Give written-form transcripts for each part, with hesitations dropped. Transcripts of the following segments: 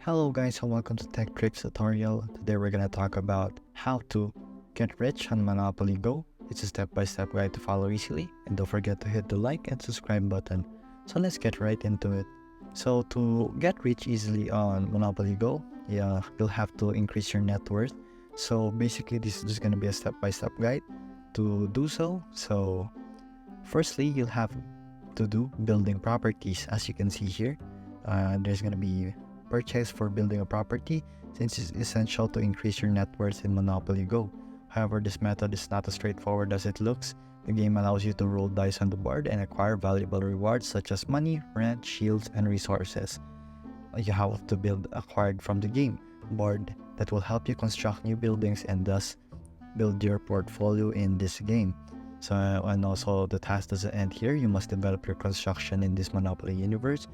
Hello guys and welcome to Tech Tricks tutorial. Today we're gonna talk about how to get rich on Monopoly Go. It's a step-by-step guide to follow easily, and don't forget to hit the like and subscribe button. So let's get right into it. So to get rich easily on Monopoly Go, you'll have to increase your net worth. So basically this is just gonna be a step-by-step guide to do so. So firstly, you'll have to do building properties. As you can see here, there's gonna be purchase for building a property, since it's essential to increase your net worth in Monopoly Go. However, this method is not as straightforward as it looks. The game allows you to roll dice on the board and acquire valuable rewards such as money, rent, shields, and resources. You have to build acquired from the game board that will help you construct new buildings and thus build your portfolio in this game. So, and also the task doesn't end here. You must develop your construction in this Monopoly universe.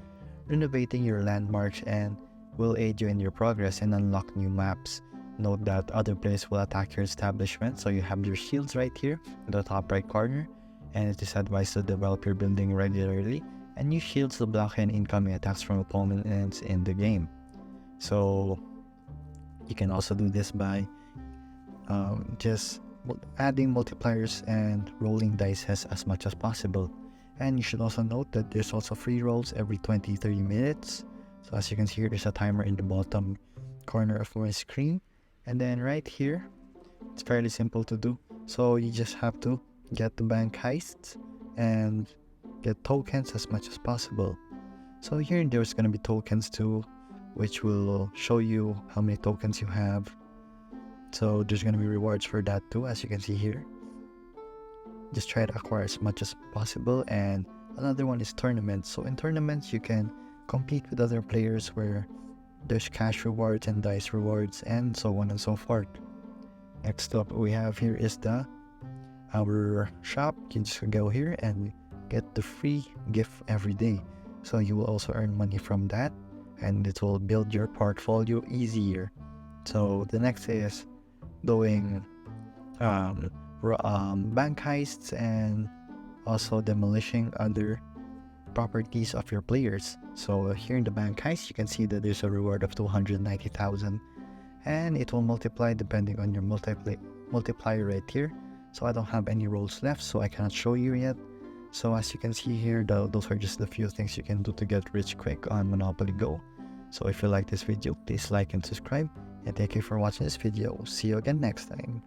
Renovating your landmarks and will aid you in your progress and unlock new maps. Note that other players will attack your establishment, so you have your shields right here in the top right corner, and it is advised to develop your building regularly and use shields to block any incoming attacks from opponents in the game. So you can also do this by just adding multipliers and rolling dice as much as possible. And you should also note that there's also free rolls every 20-30 minutes. So as you can see here, there's a timer in the bottom corner of my screen. And then right here, it's fairly simple to do. So you just have to get the bank heists and get tokens as much as possible. So here there's going to be tokens too, which will show you how many tokens you have. So there's going to be rewards for that too, as you can see here. Just try to acquire as much as possible. And another one is tournaments. So in tournaments you can compete with other players where there's cash rewards and dice rewards and so on and so forth. Next up we have here is our shop. You can just go here and get the free gift every day. So you will also earn money from that, and it will build your portfolio easier. So the next is doing bank heists and also demolishing other properties of your players. So here in the bank heist, you can see that there's a reward of 290,000, and it will multiply depending on your multiplier right here. So I don't have any rolls left, so I cannot show you yet. So as you can see here, those are just the few things you can do to get rich quick on Monopoly Go. So if you like this video, please like and subscribe, and thank you for watching this video. See you again next time.